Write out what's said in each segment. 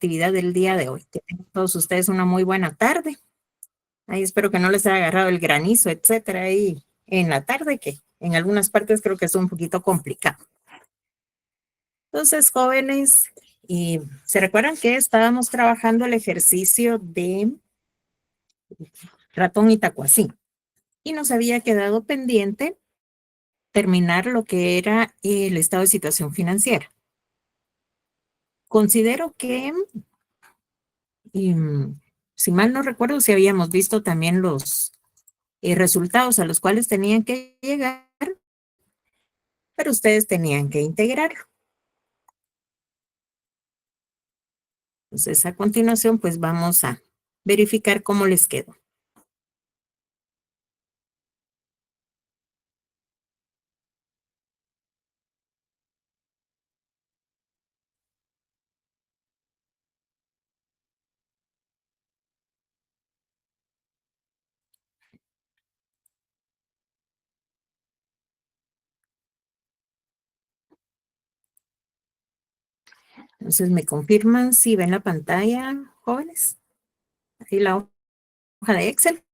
actividad del día de hoy. Que tengan todos ustedes una muy buena tarde. Ahí espero que no les haya agarrado el granizo, etcétera, ahí en la tarde, que en algunas partes creo que es un poquito complicado. Entonces, jóvenes, y se recuerdan que estábamos trabajando el ejercicio de ratón y tacuacín y nos había quedado pendiente terminar lo que era el estado de situación financiera. Considero que, y, si mal no recuerdo, si habíamos visto también los resultados a los cuales tenían que llegar, pero ustedes tenían que integrarlo. Entonces, a continuación, pues vamos a verificar cómo les quedó. Entonces, ¿me confirman si ven la pantalla, jóvenes? Ahí la hoja de Excel.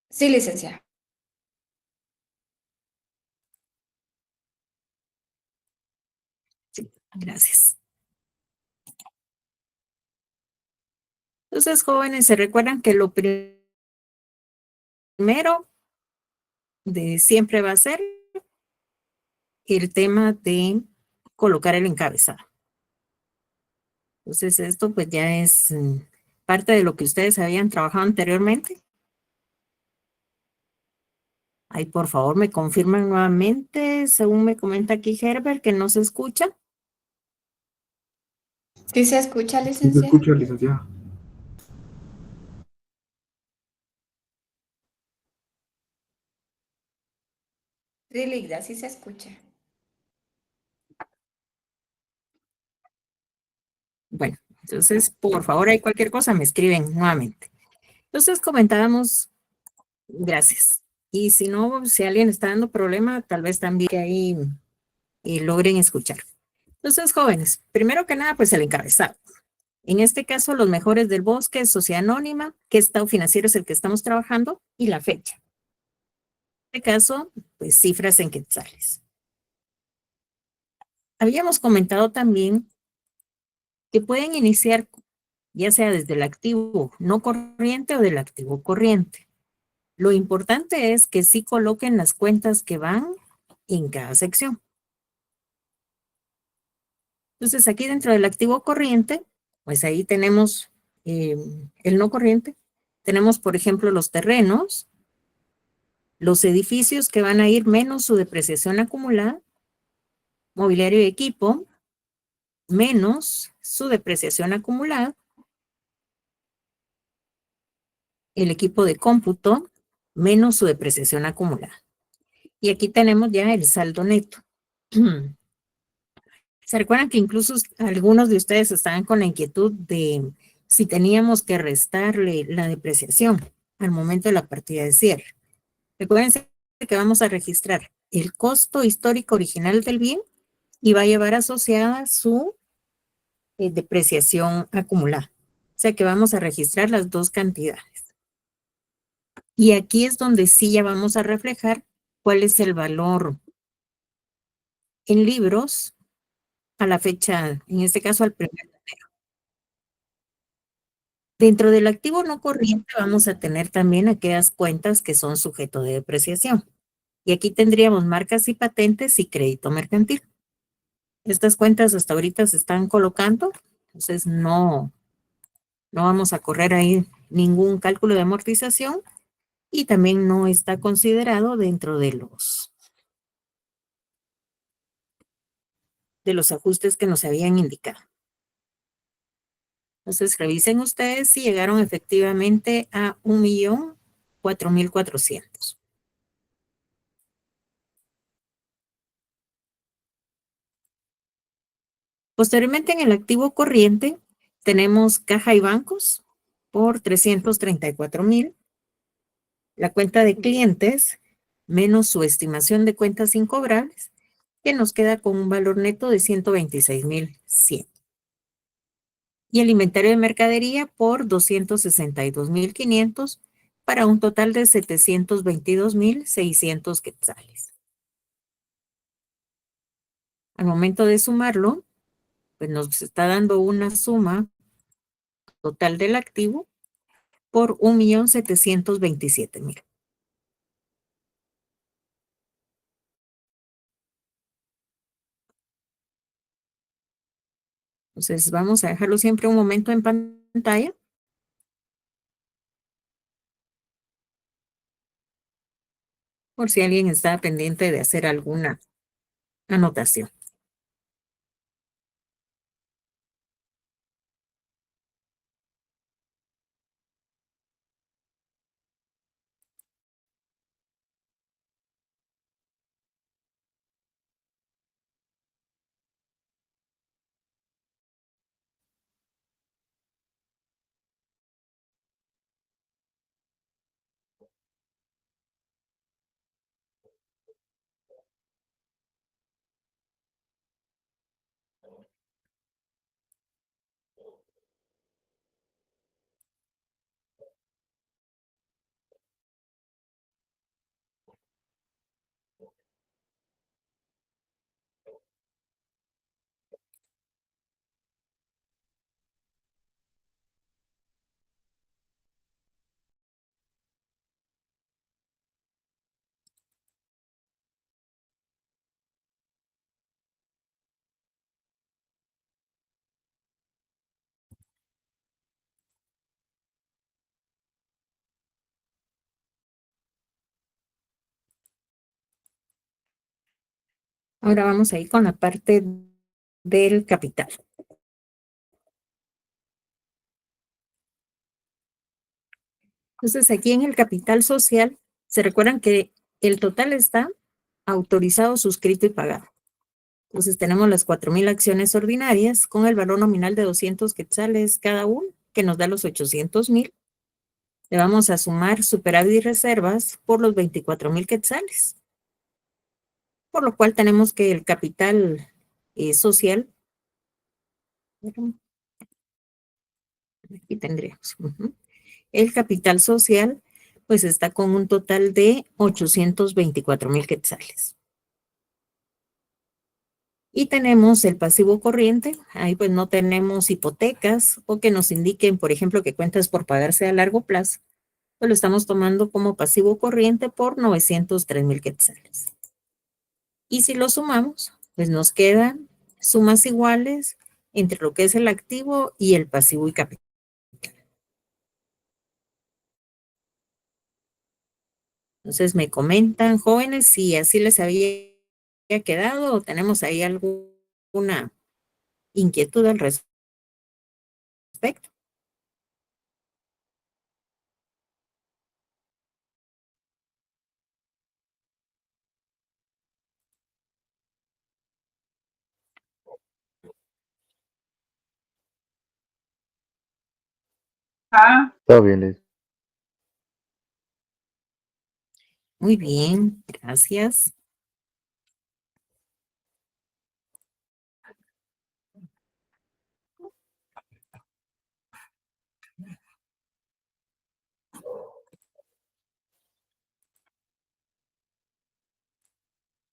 Sí, licenciada. Sí, gracias. Entonces, jóvenes, ¿se recuerdan que lo primero de siempre va a ser el tema de colocar el encabezado? Entonces, esto pues ya es parte de lo que ustedes habían trabajado anteriormente. Ahí, por favor, me confirman nuevamente, según me comenta aquí Herbert, que no se escucha. ¿Sí se escucha, Sí, se licenciada? escucha, licenciada. Sí, Ligda, sí se escucha. Bueno, entonces, por favor, hay cualquier cosa, me escriben nuevamente. Entonces, comentábamos, gracias. Y si no, si alguien está dando problema, tal vez también que ahí logren escuchar. Entonces, jóvenes, primero que nada, pues el encabezado. En este caso, los mejores del bosque, sociedad anónima, qué estado financiero es el que estamos trabajando y la fecha. En este caso, pues cifras en quetzales. Habíamos comentado también que pueden iniciar ya sea desde el activo no corriente o del activo corriente. Lo importante es que sí coloquen las cuentas que van en cada sección. Entonces, aquí dentro del activo corriente, pues ahí tenemos el no corriente. Tenemos, por ejemplo, los terrenos, los edificios que van a ir menos su depreciación acumulada, mobiliario y equipo, menos su depreciación acumulada, el equipo de cómputo, menos su depreciación acumulada. Y aquí tenemos ya el saldo neto. ¿Se recuerdan que incluso algunos de ustedes estaban con la inquietud de si teníamos que restarle la depreciación al momento de la partida de cierre? Recuerden que vamos a registrar el costo histórico original del bien y va a llevar asociada su depreciación acumulada. O sea que vamos a registrar las dos cantidades. Y aquí es donde sí ya vamos a reflejar cuál es el valor en libros a la fecha, en este caso al primer. Dentro del activo no corriente vamos a tener también aquellas cuentas que son sujeto de depreciación. Y aquí tendríamos marcas y patentes y crédito mercantil. Estas cuentas hasta ahorita se están colocando, entonces no vamos a correr ahí ningún cálculo de amortización y también no está considerado dentro de los ajustes que nos habían indicado. Entonces revisen ustedes si llegaron efectivamente a 1.004.400. Posteriormente, en el activo corriente, tenemos caja y bancos por 334,000. La cuenta de clientes menos su estimación de cuentas incobrables que nos queda con un valor neto de 126,100. Y el inventario de mercadería por 262,500 para un total de 722,600 quetzales. Al momento de sumarlo, pues nos está dando una suma total del activo por 1,727,000. Entonces vamos a dejarlo siempre un momento en pantalla por si alguien está pendiente de hacer alguna anotación. Ahora vamos a ir con la parte del capital. Entonces, aquí en el capital social, se recuerdan que el total está autorizado, suscrito y pagado. Entonces, tenemos las 4,000 acciones ordinarias con el valor nominal de 200 quetzales cada uno, que nos da los 800,000. Le vamos a sumar superávit y reservas por los 24,000 quetzales. Por lo cual tenemos que el capital social, aquí tendríamos, el capital social, pues está con un total de 824,000 quetzales. Y tenemos el pasivo corriente, ahí pues no tenemos hipotecas o que nos indiquen, por ejemplo, que cuentas por pagarse a largo plazo, pues lo estamos tomando como pasivo corriente por 903,000 quetzales. Y si lo sumamos, pues nos quedan sumas iguales entre lo que es el activo y el pasivo y capital. Entonces me comentan, jóvenes, si así les había quedado o tenemos ahí alguna inquietud al respecto. Todo bien, Liz. Muy bien, gracias.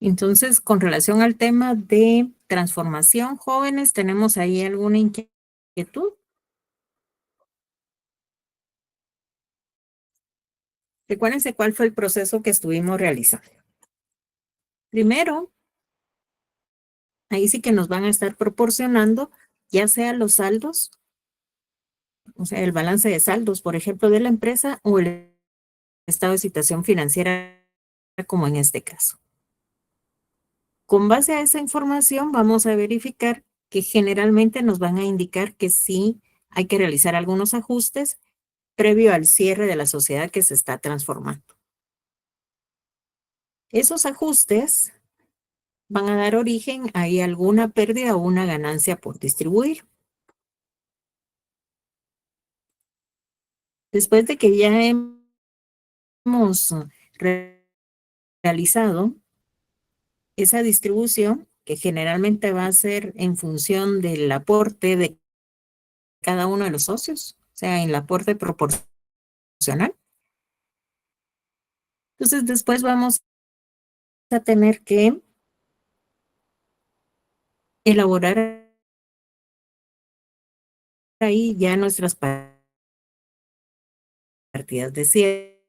Entonces, con relación al tema de transformación, jóvenes, ¿tenemos ahí alguna inquietud? Recuérdense cuál fue el proceso que estuvimos realizando. Primero, ahí sí que nos van a estar proporcionando ya sea los saldos, o sea, el balance de saldos, por ejemplo, de la empresa o el estado de situación financiera, como en este caso. Con base a esa información, vamos a verificar que generalmente nos van a indicar que sí hay que realizar algunos ajustes previo al cierre de la sociedad que se está transformando. Esos ajustes van a dar origen a alguna pérdida o una ganancia por distribuir. Después de que ya hemos realizado esa distribución que generalmente va a ser en función del aporte de cada uno de los socios, o sea, en el aporte proporcional. Entonces, después vamos a tener que elaborar ahí ya nuestras partidas de cierre.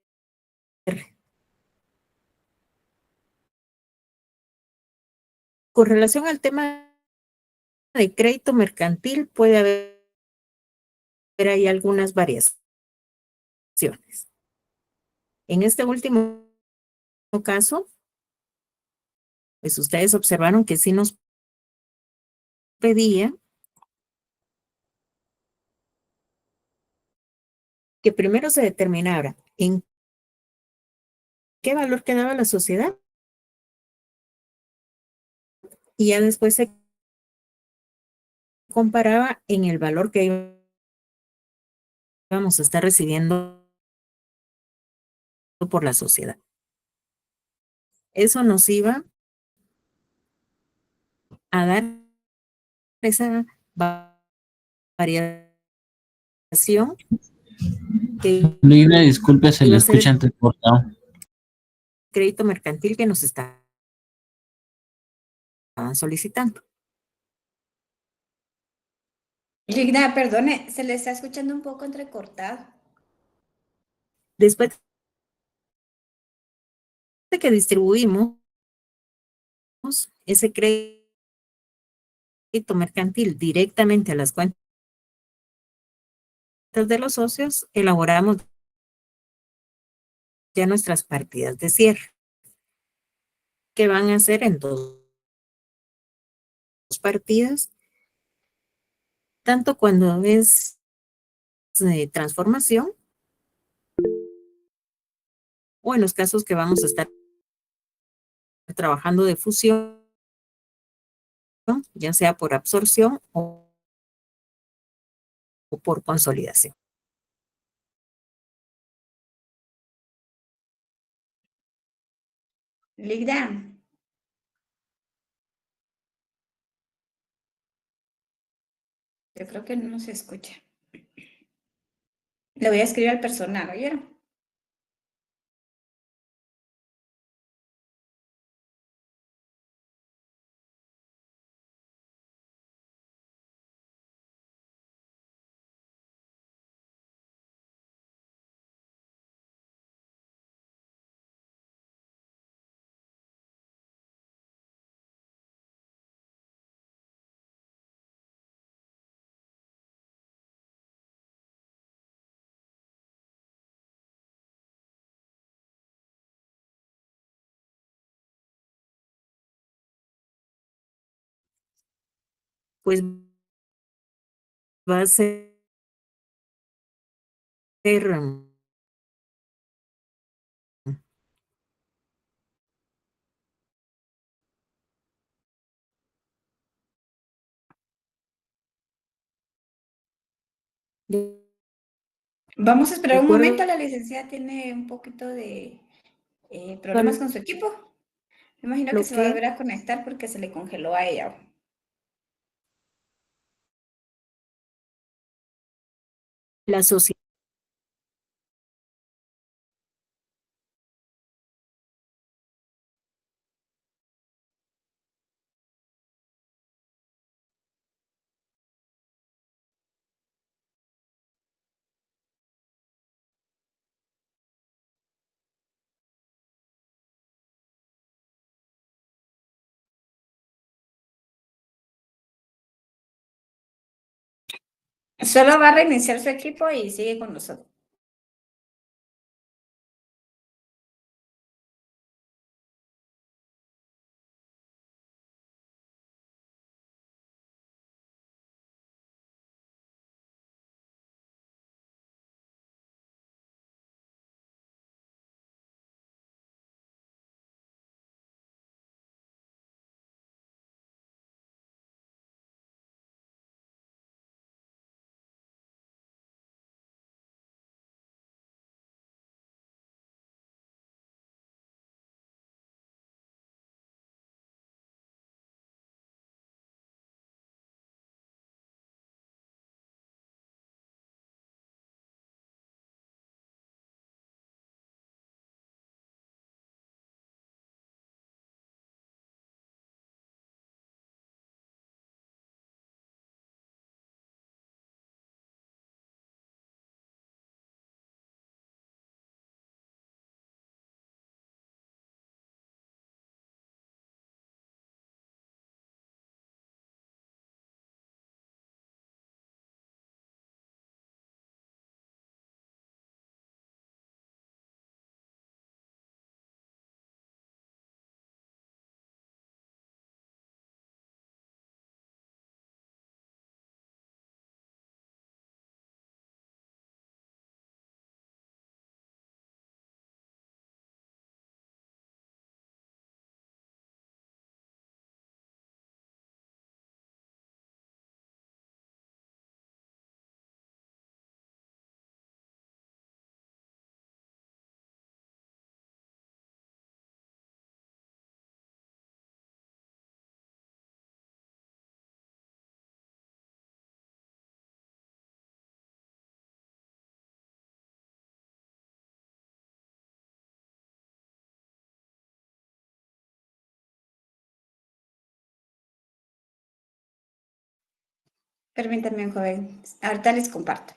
Con relación al tema de crédito mercantil, puede haber ahí algunas variaciones. En este último caso, pues ustedes observaron que sí nos pedía que primero se determinara en qué valor quedaba la sociedad y ya después se comparaba en el valor que íbamos a estar recibiendo por la sociedad. Eso nos iba a dar esa variación que Lidia, disculpe, se le iba a ser escucha el entrecortado. crédito mercantil que nos estaban solicitando. Ligna, perdone, se le está escuchando un poco entrecortado. Después de que distribuimos ese crédito mercantil directamente a las cuentas de los socios, elaboramos ya nuestras partidas de cierre, que van a ser en dos partidas, tanto cuando es de transformación o en los casos que vamos a estar trabajando de fusión, ya sea por absorción o por consolidación. Ligna, yo creo que no se escucha. Le voy a escribir al personal, ¿oyeron? Pues va a ser de Vamos a esperar un momento, acuerdo la licenciada tiene un poquito de a problemas con su equipo. Me imagino que lo se va a que volver a conectar porque se le congeló a ella. la sociedad Solo va a reiniciar su equipo y sigue con nosotros. Permítanme, joven. Ahorita les comparto.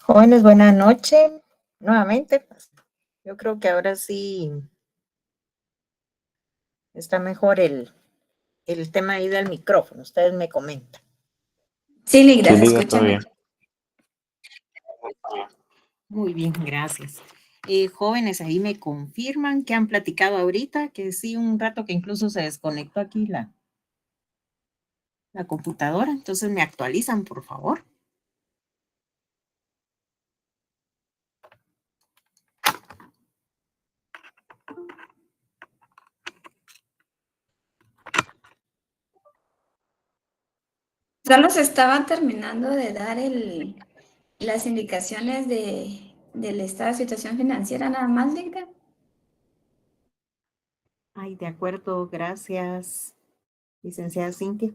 Jóvenes, buena noche. Nuevamente, pues, yo creo que ahora sí está mejor el tema ahí del micrófono. Ustedes me comentan. Sí, Ligda, Sí, se Liga, escucha todo bien. mejor. Muy bien, gracias. Jóvenes, ahí me confirman que han platicado ahorita, que sí, un rato que incluso se desconectó aquí la computadora. Entonces me actualizan, por favor. Solo se estaban terminando de dar las indicaciones del estado de situación financiera, nada más, Ligda. Ay, de acuerdo, gracias, licenciada Cintia.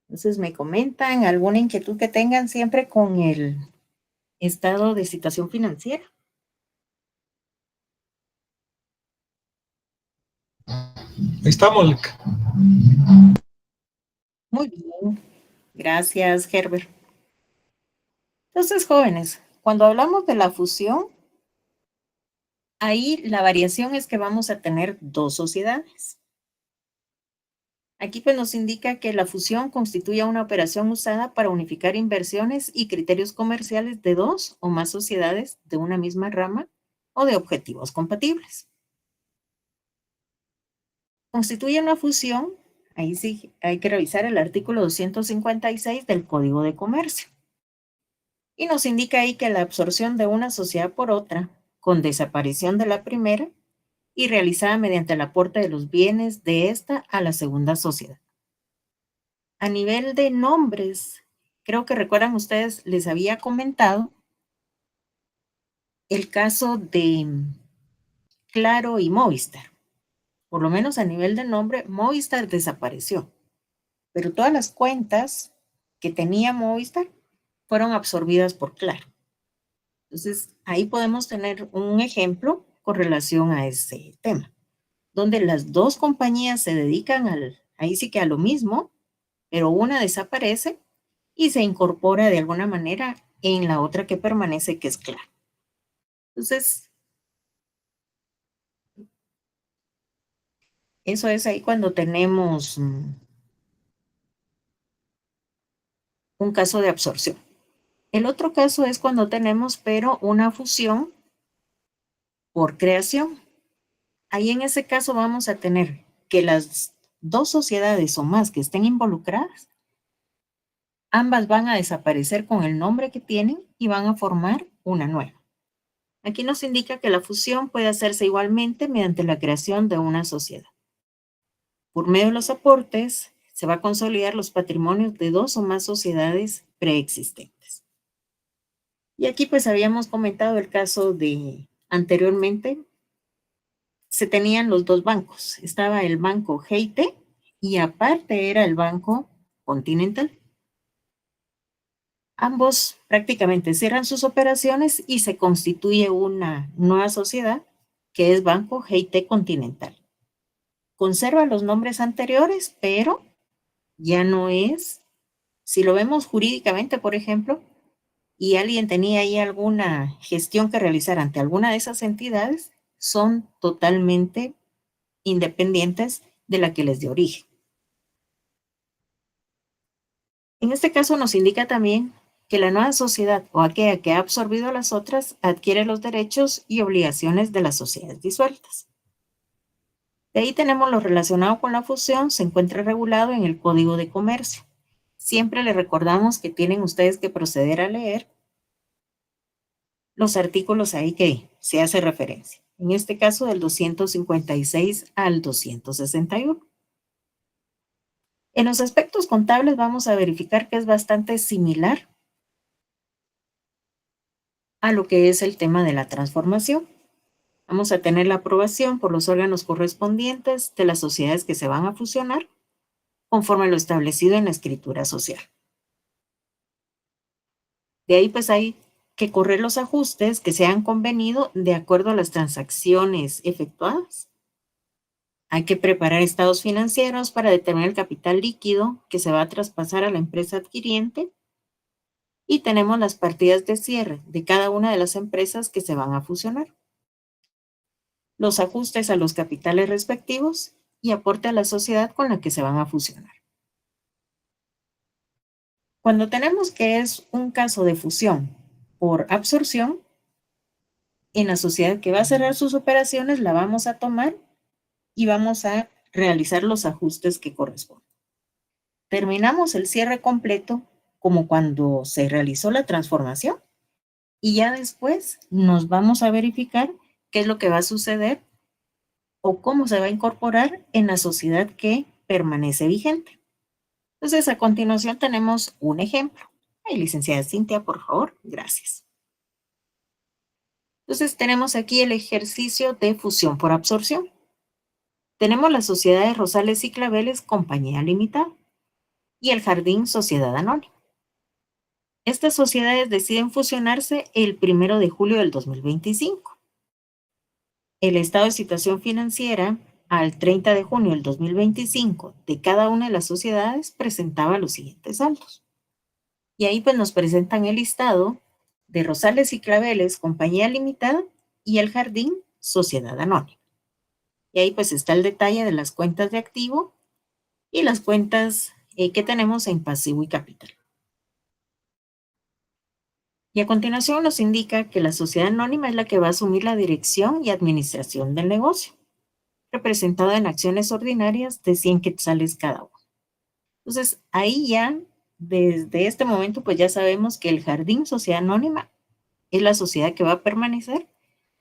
Entonces me comentan alguna inquietud que tengan siempre con el estado de situación financiera. Estamos, Liga. Muy bien, gracias, Herbert. Entonces, jóvenes, cuando hablamos de la fusión, Ahí la variación es que vamos a tener dos sociedades. Aquí pues nos indica que la fusión constituye una operación usada para unificar inversiones y criterios comerciales de dos o más sociedades de una misma rama o de objetivos compatibles. Constituye una fusión, ahí sí hay que revisar el artículo 256 del Código de Comercio. Y nos indica ahí que la absorción de una sociedad por otra, con desaparición de la primera, y realizada mediante el aporte de los bienes de esta a la segunda sociedad. A nivel de nombres, creo que recuerdan ustedes, les había comentado el caso de Claro y Movistar. Por lo menos a nivel de nombre, Movistar desapareció, pero todas las cuentas que tenía Movistar fueron absorbidas por Claro. Entonces, ahí podemos tener un ejemplo con relación a ese tema, donde las dos compañías se dedican ahí sí que a lo mismo, pero una desaparece y se incorpora de alguna manera en la otra que permanece, que es Claro. Entonces, eso es ahí cuando tenemos un caso de absorción. El otro caso es cuando tenemos, pero una fusión por creación. Ahí en ese caso vamos a tener que las dos sociedades o más que estén involucradas, ambas van a desaparecer con el nombre que tienen y van a formar una nueva. Aquí nos indica que la fusión puede hacerse igualmente mediante la creación de una sociedad. Por medio de los aportes, se va a consolidar los patrimonios de dos o más sociedades preexistentes. Y aquí pues habíamos comentado el caso de anteriormente, se tenían los dos bancos. Estaba el banco GIT y aparte era el banco Continental. Ambos prácticamente cierran sus operaciones y se constituye una nueva sociedad que es Banco GIT Continental. Conserva los nombres anteriores, pero ya no es, si lo vemos jurídicamente, por ejemplo, y alguien tenía ahí alguna gestión que realizar ante alguna de esas entidades, son totalmente independientes de la que les dio origen. En este caso nos indica también que la nueva sociedad o aquella que ha absorbido a las otras adquiere los derechos y obligaciones de las sociedades disueltas. De ahí tenemos lo relacionado con la fusión, se encuentra regulado en el Código de Comercio. Siempre les recordamos que tienen ustedes que proceder a leer los artículos ahí que se hace referencia. En este caso del 256 al 261. En los aspectos contables vamos a verificar que es bastante similar a lo que es el tema de la transformación. Vamos a tener la aprobación por los órganos correspondientes de las sociedades que se van a fusionar conforme a lo establecido en la escritura social. De ahí pues hay que correr los ajustes que se han convenido de acuerdo a las transacciones efectuadas. Hay que preparar estados financieros para determinar el capital líquido que se va a traspasar a la empresa adquiriente. Y tenemos las partidas de cierre de cada una de las empresas que se van a fusionar. Los ajustes a los capitales respectivos y aporte a la sociedad con la que se van a fusionar. Cuando tenemos que es un caso de fusión por absorción, en la sociedad que va a cerrar sus operaciones la vamos a tomar y vamos a realizar los ajustes que corresponden. Terminamos el cierre completo como cuando se realizó la transformación y ya después nos vamos a verificar qué es lo que va a suceder o cómo se va a incorporar en la sociedad que permanece vigente. Entonces, a continuación tenemos un ejemplo. Ay, licenciada Cintia, por favor, gracias. Entonces, tenemos aquí el ejercicio de fusión por absorción. Tenemos las sociedades Rosales y Claveles Compañía Limitada y el Jardín Sociedad Anónima. Estas sociedades deciden fusionarse el 1 de julio del 2025. El estado de situación financiera al 30 de junio del 2025 de cada una de las sociedades presentaba los siguientes saldos. Y ahí pues nos presentan el listado de Rosales y Claveles Compañía Limitada y el Jardín sociedad anónima. Y ahí pues está el detalle de las cuentas de activo y las cuentas que tenemos en pasivo y capital. Y a continuación nos indica que la sociedad anónima es la que va a asumir la dirección y administración del negocio, representada en acciones ordinarias de 100 quetzales cada uno. Entonces, ahí ya, desde este momento, pues ya sabemos que el Jardín Sociedad Anónima es la sociedad que va a permanecer,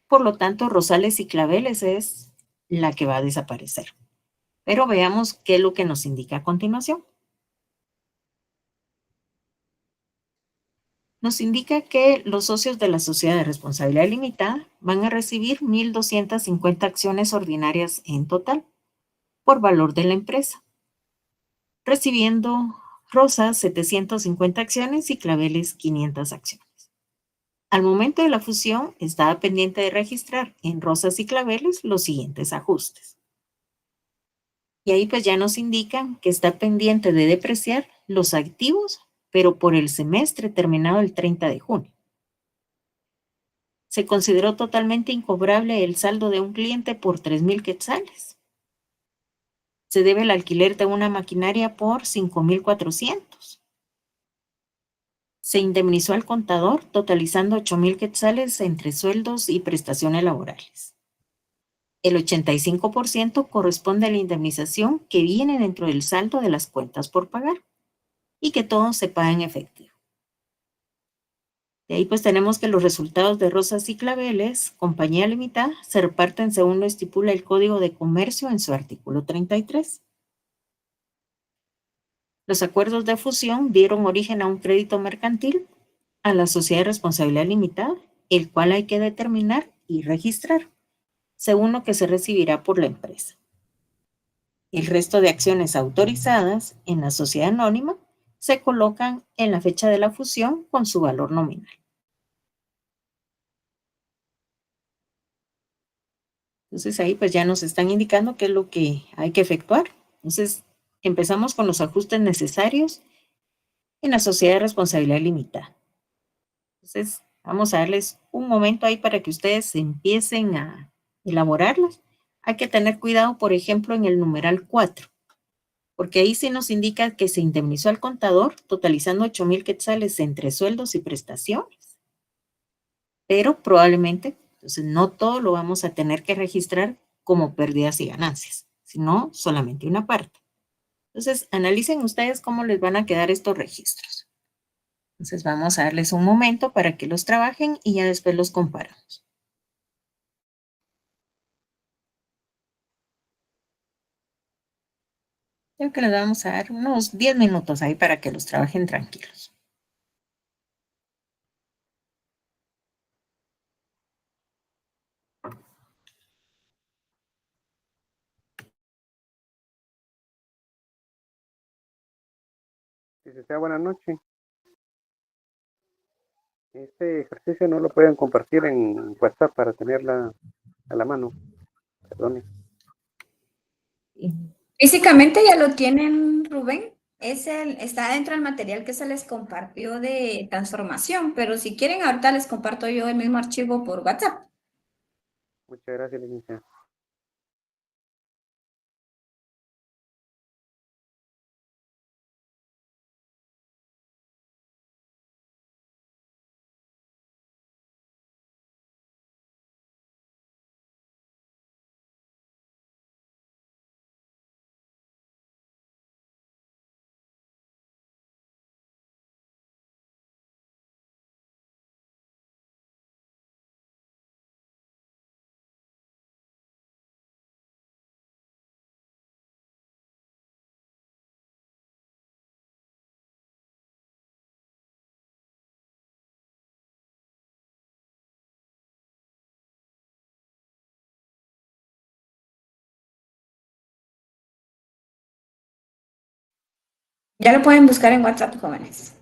por lo tanto, Rosales y Claveles es la que va a desaparecer. Pero veamos qué es lo que nos indica a continuación. Nos indica que los socios de la sociedad de responsabilidad limitada van a recibir 1,250 acciones ordinarias en total por valor de la empresa, recibiendo Rosas 750 acciones y Claveles 500 acciones. Al momento de la fusión, estaba pendiente de registrar en Rosas y Claveles los siguientes ajustes. Y ahí pues ya nos indican que está pendiente de depreciar los activos, pero por el semestre terminado el 30 de junio. Se consideró totalmente incobrable el saldo de un cliente por 3,000 quetzales. Se debe el alquiler de una maquinaria por 5,400. Se indemnizó al contador totalizando 8,000 quetzales entre sueldos y prestaciones laborales. El 85% corresponde a la indemnización que viene dentro del saldo de las cuentas por pagar y que todo se paga en efectivo. De ahí pues tenemos que los resultados de Rosas y Claveles, compañía limitada, se reparten según lo estipula el Código de Comercio en su artículo 33. Los acuerdos de fusión dieron origen a un crédito mercantil a la sociedad de responsabilidad limitada, el cual hay que determinar y registrar, según lo que se recibirá por la empresa. El resto de acciones autorizadas en la sociedad anónima se colocan en la fecha de la fusión con su valor nominal. Entonces ahí pues ya nos están indicando qué es lo que hay que efectuar. Entonces empezamos con los ajustes necesarios en la sociedad de responsabilidad limitada. Entonces vamos a darles un momento ahí para que ustedes empiecen a elaborarlas. Hay que tener cuidado, por ejemplo, en el numeral 4, porque ahí sí nos indica que se indemnizó al contador totalizando 8,000 quetzales entre sueldos y prestaciones. Pero probablemente, entonces no todo lo vamos a tener que registrar como pérdidas y ganancias, sino solamente una parte. Entonces, analicen ustedes cómo les van a quedar estos registros. Entonces, vamos a darles un momento para que los trabajen y ya después los comparamos. Creo que les vamos a dar unos 10 minutos ahí para que los trabajen tranquilos. Licenciada, buenas noches. Este ejercicio no lo pueden compartir en WhatsApp para tenerla a la mano. Perdone. Físicamente ya lo tienen, Rubén. Está dentro del material que se les compartió de transformación, pero si quieren, ahorita les comparto yo el mismo archivo por WhatsApp. Muchas gracias, licenciada. Ya lo pueden buscar en WhatsApp, jóvenes.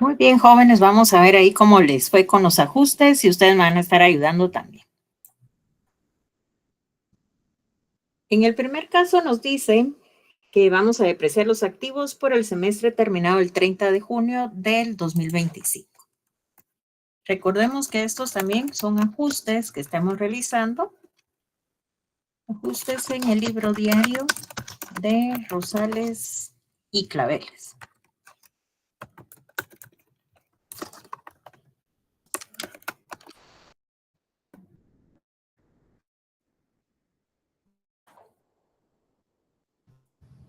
Muy bien, jóvenes, vamos a ver ahí cómo les fue con los ajustes y ustedes me van a estar ayudando también. En el primer caso nos dice que vamos a depreciar los activos por el semestre terminado el 30 de junio del 2025. Recordemos que estos también son ajustes que estamos realizando. Ajustes en el libro diario de Rosales y Claveles.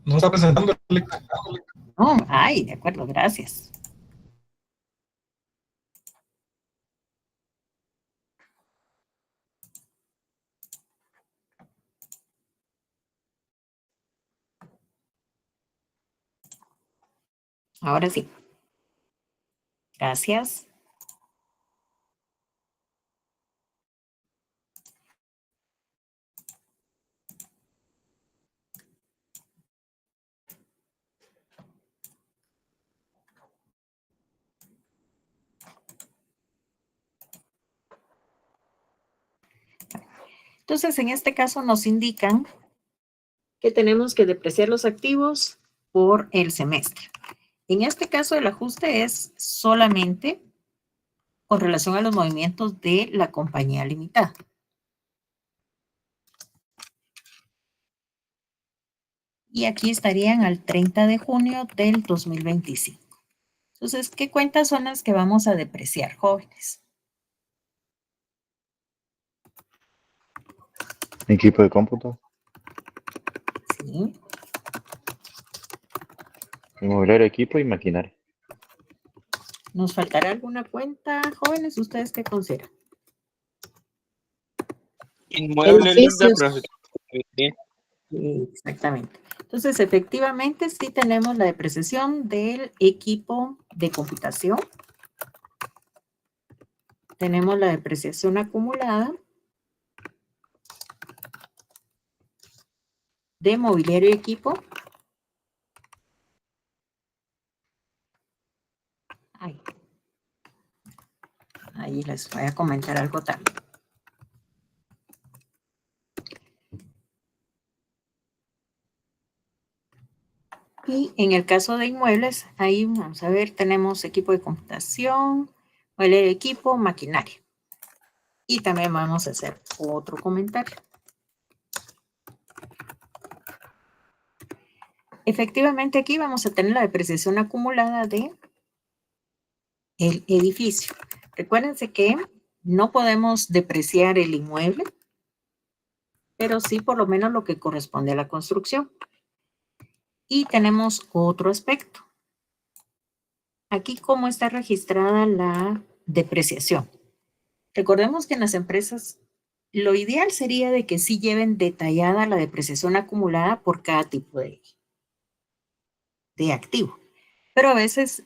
No está presentando. Oh, ay, de acuerdo, gracias. Ahora sí. Gracias. Entonces, en este caso nos indican que tenemos que depreciar los activos por el semestre. En este caso, el ajuste es solamente con relación a los movimientos de la compañía limitada. Y aquí estarían al 30 de junio del 2025. Entonces, ¿qué cuentas son las que vamos a depreciar, jóvenes? Equipo de cómputo, Sí. mobiliario, equipo y maquinaria. ¿Nos faltará alguna cuenta, jóvenes? ¿Ustedes qué consideran? Inmueble Linda, Edificios. pero sí. Exactamente. Entonces, efectivamente, sí tenemos la depreciación del equipo de computación. Tenemos la depreciación acumulada de mobiliario y equipo. Ahí les voy a comentar algo también. Y en el caso de inmuebles, ahí vamos a ver, tenemos equipo de computación, mobiliario de equipo, maquinaria. Y también vamos a hacer otro comentario. Efectivamente, aquí vamos a tener la depreciación acumulada de el edificio. Recuérdense que no podemos depreciar el inmueble, pero sí por lo menos lo que corresponde a la construcción. Y tenemos otro aspecto. Aquí, ¿cómo está registrada la depreciación? Recordemos que en las empresas lo ideal sería de que sí lleven detallada la depreciación acumulada por cada tipo de activo. Pero a veces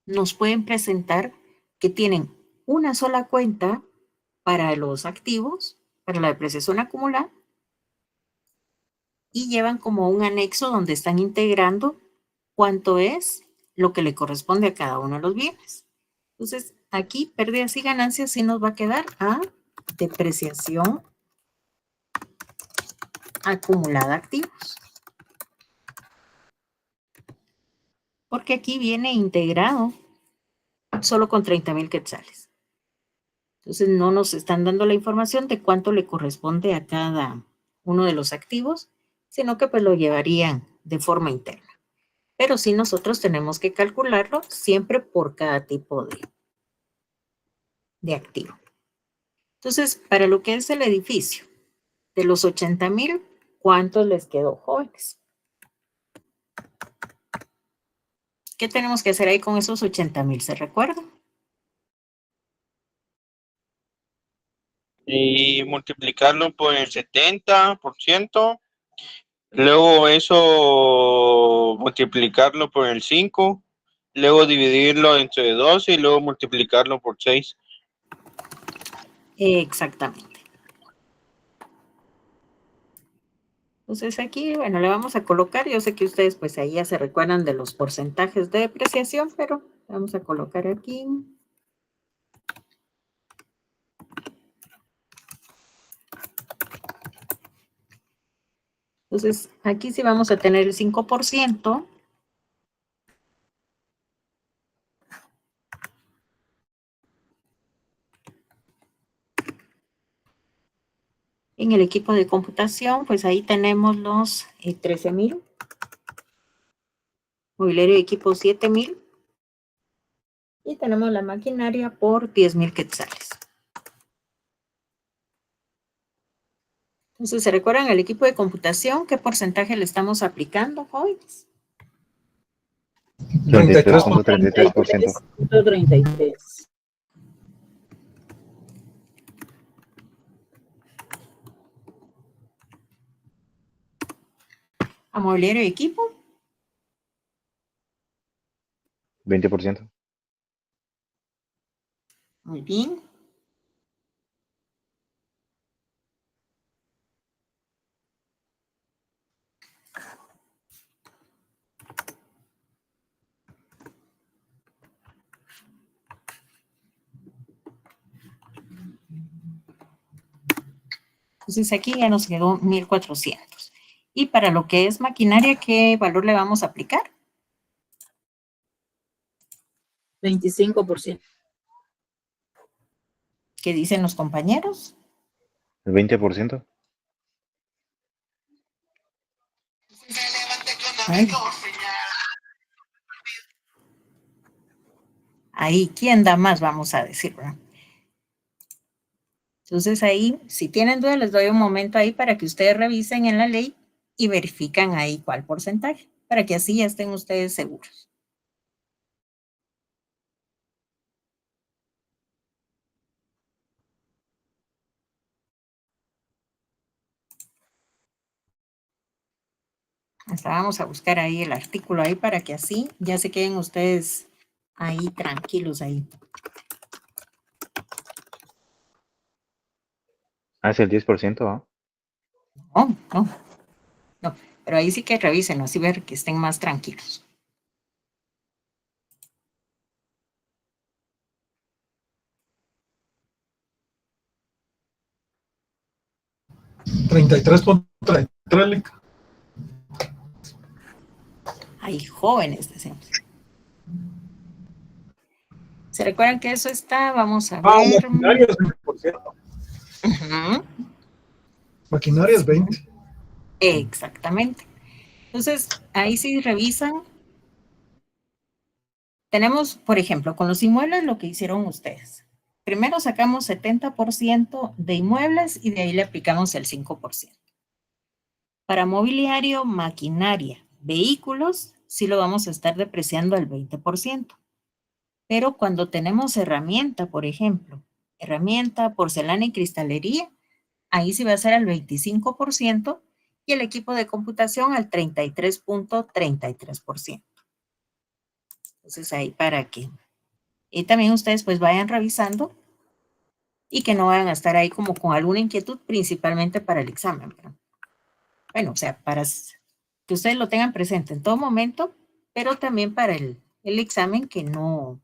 nos pueden presentar que tienen una sola cuenta para los activos, para la depreciación acumulada, y llevan como un anexo donde están integrando cuánto es lo que le corresponde a cada uno de los bienes. Entonces, aquí pérdidas y ganancias sí nos va a quedar a depreciación acumulada activos. Porque aquí viene integrado solo con 30,000 quetzales. Entonces, no nos están dando la información de cuánto le corresponde a cada uno de los activos, sino que pues lo llevarían de forma interna. Pero sí nosotros tenemos que calcularlo siempre por cada tipo de activo. Entonces, para lo que es el edificio, de los 80,000, ¿cuántos les quedó, jóvenes? ¿Qué tenemos que hacer ahí con esos 80,000? ¿Se recuerdan? Y multiplicarlo por el 70%, luego eso multiplicarlo por el 5, luego dividirlo entre 12 y luego multiplicarlo por 6. Exactamente. Entonces aquí, bueno, le vamos a colocar, yo sé que ustedes pues ahí ya se recuerdan de los porcentajes de depreciación, pero vamos a colocar aquí. Entonces aquí sí vamos a tener el 5%. En el equipo de computación, pues ahí tenemos los 13,000. Mobiliario de equipo 7,000. Y tenemos la maquinaria por 10,000 quetzales. Entonces, ¿se recuerdan el equipo de computación? ¿Qué porcentaje le estamos aplicando, jóvenes? 33.33%. 33.33. ¿A mobiliario de equipo? 20%. Muy bien. Entonces aquí ya nos quedó 1,400. Y para lo que es maquinaria, ¿qué valor le vamos a aplicar? 25%. ¿Qué dicen los compañeros? El 20%. Ay. Ahí, ¿quién da más? Vamos a decir, ¿verdad? Entonces ahí, si tienen dudas, les doy un momento ahí para que ustedes revisen en la ley y verifican ahí cuál porcentaje, para que así ya estén ustedes seguros. Hasta vamos a buscar ahí el artículo ahí para que así ya se queden ustedes ahí tranquilos ahí. Ah, es el 10%, ¿ah? No, no, no, pero ahí sí que revisen, así ver que estén más tranquilos. $33.33. Ahí jóvenes, decimos. ¿Se recuerdan que eso está? Vamos a ver. Maquinaria es 20%. Ujú. Maquinaria es 20%. Exactamente. Entonces, ahí sí revisan. Tenemos, por ejemplo, con los inmuebles lo que hicieron ustedes. Primero sacamos 70% de inmuebles y de ahí le aplicamos el 5%. Para mobiliario, maquinaria, vehículos, sí lo vamos a estar depreciando al 20%. Pero cuando tenemos herramienta, por ejemplo, herramienta, porcelana y cristalería, ahí sí va a ser al 25% y el equipo de computación al 33.33%. Entonces ahí para que. Y también ustedes pues vayan revisando y que no vayan a estar ahí como con alguna inquietud, principalmente para el examen, ¿verdad? Bueno, o sea, para que ustedes lo tengan presente en todo momento, pero también para el examen que no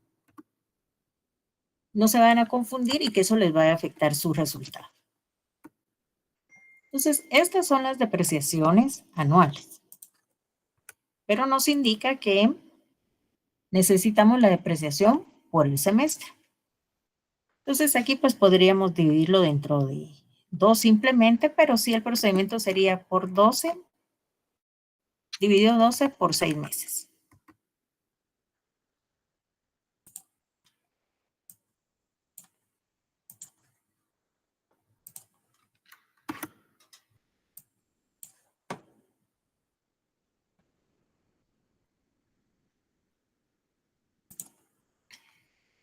se vayan a confundir y que eso les vaya a afectar su resultado. Entonces, estas son las depreciaciones anuales, pero nos indica que necesitamos la depreciación por el semestre. Entonces, aquí pues podríamos dividirlo dentro de 2 simplemente, pero sí el procedimiento sería por 12, dividido 12 por 6 meses.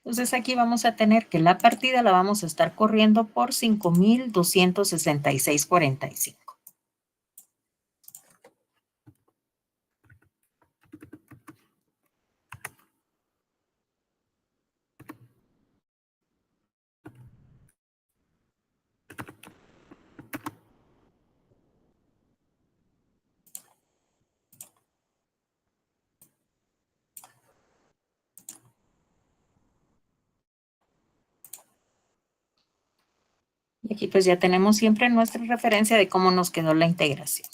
Entonces aquí vamos a tener que la partida la vamos a estar corriendo por 5,266,45. Aquí pues ya tenemos siempre nuestra referencia de cómo nos quedó la integración.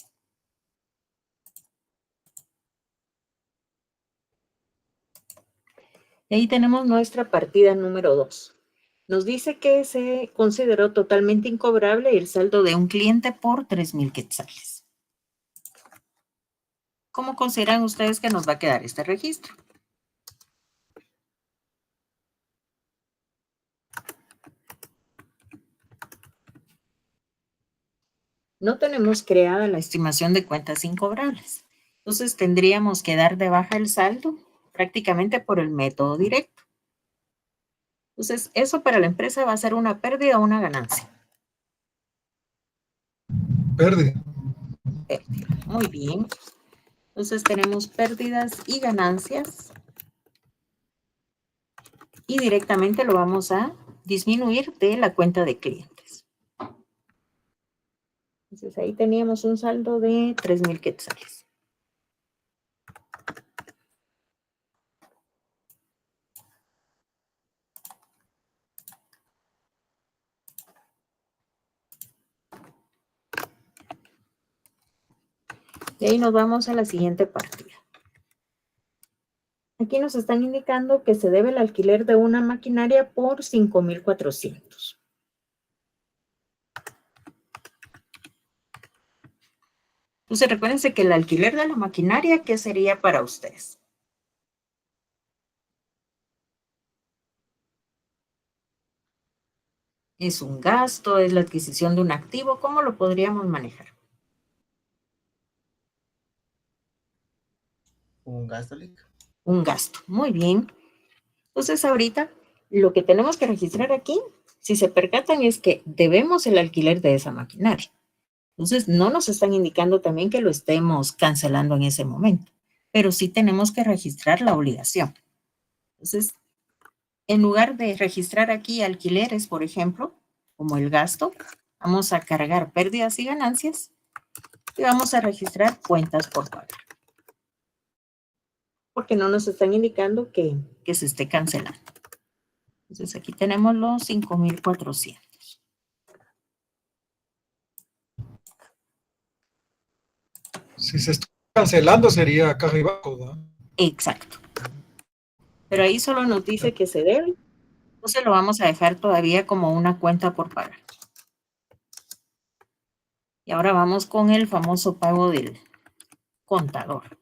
Y ahí tenemos nuestra partida número 2. Nos dice que se consideró totalmente incobrable el saldo de un cliente por 3,000 quetzales. ¿Cómo consideran ustedes que nos va a quedar este registro? No tenemos creada la estimación de cuentas incobrables. Entonces tendríamos que dar de baja el saldo prácticamente por el método directo. Entonces, eso para la empresa va a ser una pérdida o una ganancia. Pérdida. Pérdida. Muy bien. Entonces tenemos pérdidas y ganancias. Y directamente lo vamos a disminuir de la cuenta de clientes. Entonces ahí teníamos un saldo de 3,000 quetzales. Y ahí nos vamos a la siguiente partida. Aquí nos están indicando que se debe el alquiler de una maquinaria por 5,400. Entonces recuérdense que el alquiler de la maquinaria, ¿qué sería para ustedes? ¿Es un gasto? ¿Es la adquisición de un activo? ¿Cómo lo podríamos manejar? Un gasto, Lick. Un gasto. Muy bien. Entonces ahorita lo que tenemos que registrar aquí, si se percatan, es que debemos el alquiler de esa maquinaria. Entonces no nos están indicando también que lo estemos cancelando en ese momento, pero sí tenemos que registrar la obligación. Entonces, en lugar de registrar aquí alquileres, por ejemplo, como el gasto, vamos a cargar pérdidas y ganancias y vamos a registrar cuentas por pagar. Porque no nos están indicando que se esté cancelando. Entonces aquí tenemos los 5,400. Si se está cancelando sería caja y banco, ¿no? Exacto. Pero ahí solo nos dice que se debe. Entonces lo vamos a dejar todavía como una cuenta por pagar. Y ahora vamos con el famoso pago del contador.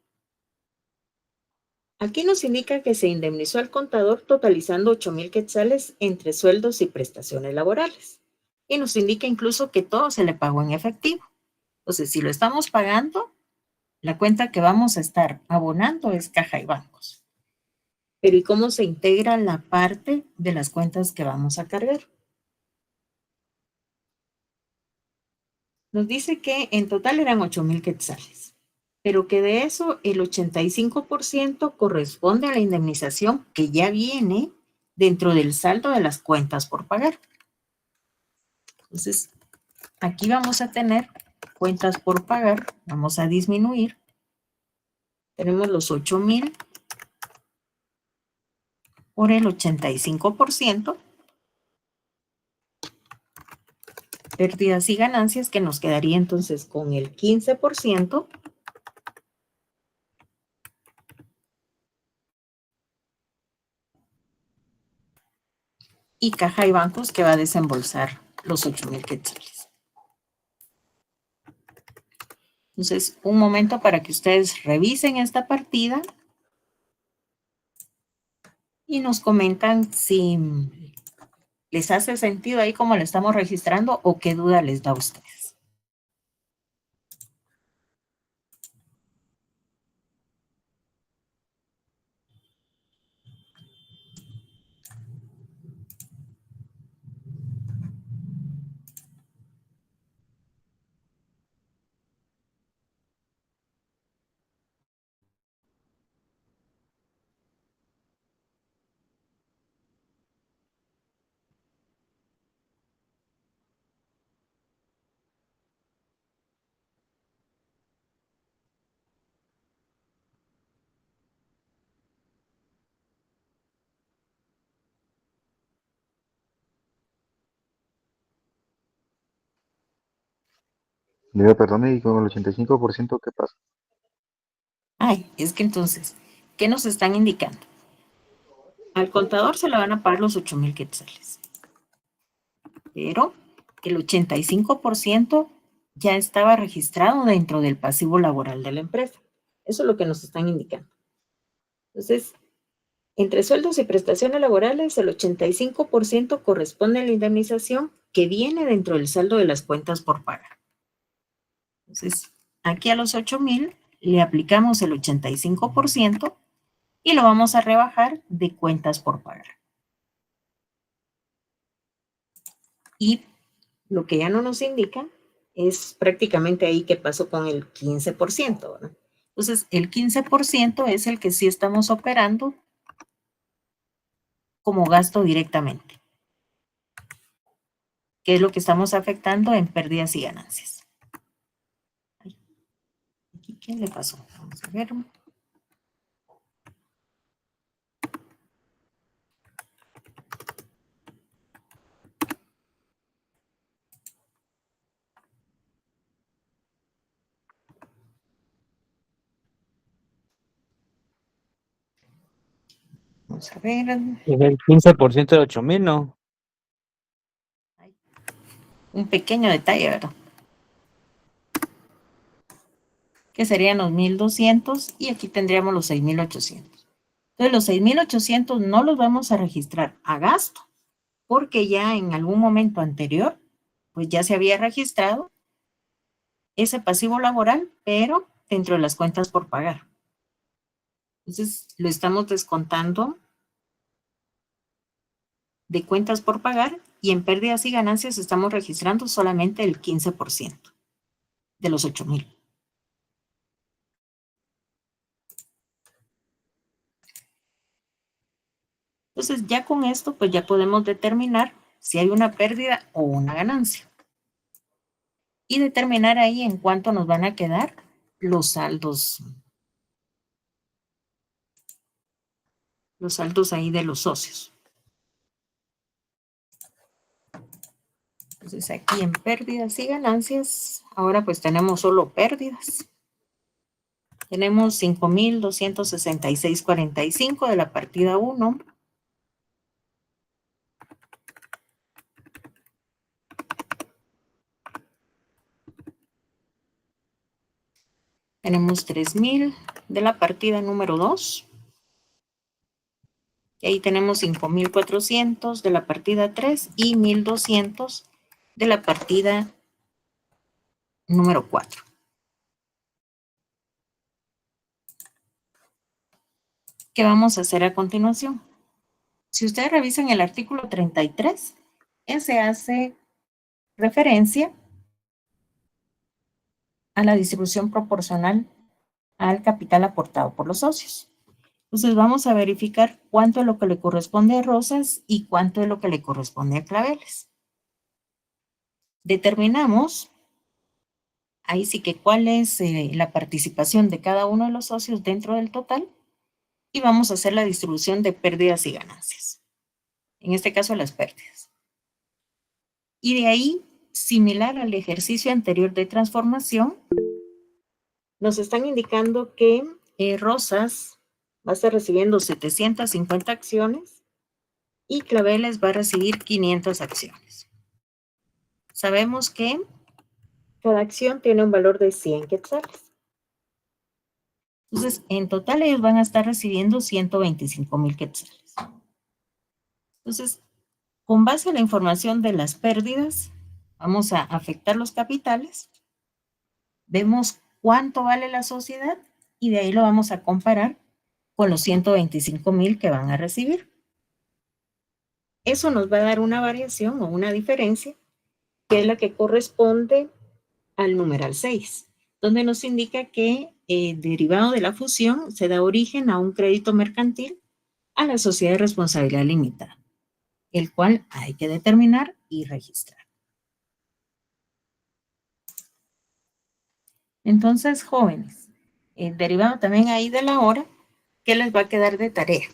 Aquí nos indica que se indemnizó al contador totalizando 8,000 quetzales entre sueldos y prestaciones laborales. Y nos indica incluso que todo se le pagó en efectivo. Entonces, si lo estamos pagando, la cuenta que vamos a estar abonando es caja y bancos. Pero ¿y cómo se integra la parte de las cuentas que vamos a cargar? Nos dice que en total eran 8,000 quetzales, pero que de eso el 85% corresponde a la indemnización que ya viene dentro del saldo de las cuentas por pagar. Entonces, aquí vamos a tener cuentas por pagar, vamos a disminuir. Tenemos los 8,000 por el 85%, pérdidas y ganancias, que nos quedaría entonces con el 15%, y caja y bancos, que va a desembolsar los 8,000 quetzales. Entonces, un momento para que ustedes revisen esta partida y nos comentan si les hace sentido ahí como lo estamos registrando o qué duda les da a ustedes. Diga, perdone, y con el 85%, ¿qué pasa? Ay, es que entonces, ¿qué nos están indicando? Al contador se le van a pagar los 8,000 quetzales, pero el 85% ya estaba registrado dentro del pasivo laboral de la empresa. Eso es lo que nos están indicando. Entonces, entre sueldos y prestaciones laborales, el 85% corresponde a la indemnización que viene dentro del saldo de las cuentas por pagar. Entonces, aquí a los 8,000 le aplicamos el 85% y lo vamos a rebajar de cuentas por pagar. Y lo que ya no nos indica es prácticamente ahí qué pasó con el 15%, ¿verdad? Entonces, el 15% es el que sí estamos operando como gasto directamente, que es lo que estamos afectando en pérdidas y ganancias. Aquí, ¿qué le pasó? Vamos a ver. Vamos a ver. Es el 15% de 8,000, ¿no? Un pequeño detalle, ¿verdad? Que serían los 1,200 y aquí tendríamos los 6,800. Entonces, los 6,800 no los vamos a registrar a gasto, porque ya en algún momento anterior, pues ya se había registrado ese pasivo laboral, pero dentro de las cuentas por pagar. Entonces, lo estamos descontando de cuentas por pagar y en pérdidas y ganancias estamos registrando solamente el 15% de los 8,000. Entonces, ya con esto, pues ya podemos determinar si hay una pérdida o una ganancia. Y determinar ahí en cuánto nos van a quedar los saldos ahí de los socios. Entonces, aquí en pérdidas y ganancias, ahora pues tenemos solo pérdidas. Tenemos 5,266.45 de la partida 1. Tenemos 3,000 de la partida número 2. Y ahí tenemos 5,400 de la partida 3 y 1,200 de la partida número 4. ¿Qué vamos a hacer a continuación? Si ustedes revisan el artículo 33, ese hace referencia a la distribución proporcional al capital aportado por los socios. Entonces vamos a verificar cuánto es lo que le corresponde a Rosas y cuánto es lo que le corresponde a Claveles. Determinamos, ahí sí que cuál es la participación de cada uno de los socios dentro del total y vamos a hacer la distribución de pérdidas y ganancias. En este caso las pérdidas. Y de ahí, similar al ejercicio anterior de transformación, nos están indicando que Rosas va a estar recibiendo 750 acciones y Claveles va a recibir 500 acciones. Sabemos que cada acción tiene un valor de 100 quetzales. Entonces, en total ellos van a estar recibiendo 125,000 quetzales. Entonces, con base a la información de las pérdidas, vamos a afectar los capitales, vemos cuánto vale la sociedad y de ahí lo vamos a comparar con los 125,000 que van a recibir. Eso nos va a dar una variación o una diferencia, que es la que corresponde al numeral 6, donde nos indica que derivado de la fusión se da origen a un crédito mercantil a la sociedad de responsabilidad limitada, el cual hay que determinar y registrar. Entonces, jóvenes, derivado también ahí de la hora, ¿qué les va a quedar de tarea?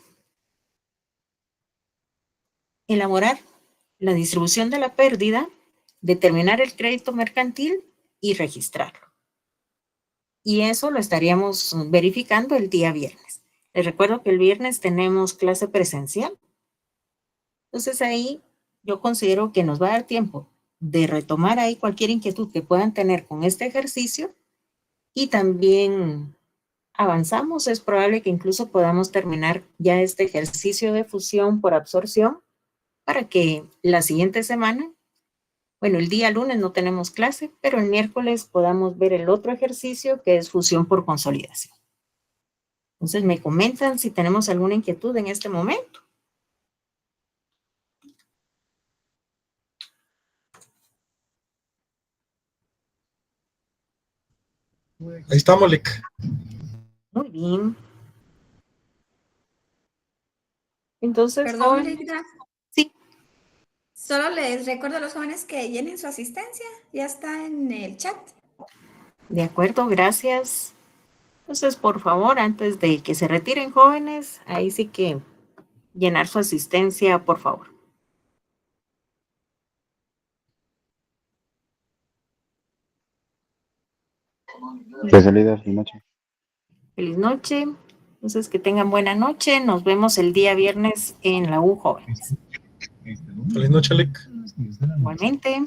Elaborar la distribución de la pérdida, determinar el crédito mercantil y registrarlo. Y eso lo estaríamos verificando el día viernes. Les recuerdo que el viernes tenemos clase presencial. Entonces ahí yo considero que nos va a dar tiempo de retomar ahí cualquier inquietud que puedan tener con este ejercicio y también avanzamos. Es probable que incluso podamos terminar ya este ejercicio de fusión por absorción para que la siguiente semana, bueno, el día lunes no tenemos clase, pero el miércoles podamos ver el otro ejercicio que es fusión por consolidación. Entonces me comentan si tenemos alguna inquietud en este momento. Ahí estamos, Lick. Muy bien. Entonces, Perdón, jóvenes, Linda. sí, Solo les recuerdo a los jóvenes que llenen su asistencia. Ya está en el chat. de acuerdo, gracias. Entonces, por favor, antes de que se retiren jóvenes, ahí sí que llenar su asistencia, por favor. De salida, feliz noche. Feliz noche. Entonces, que tengan buena noche. Nos vemos el día viernes en la U Jóvenes. Feliz noche, Lick. Igualmente.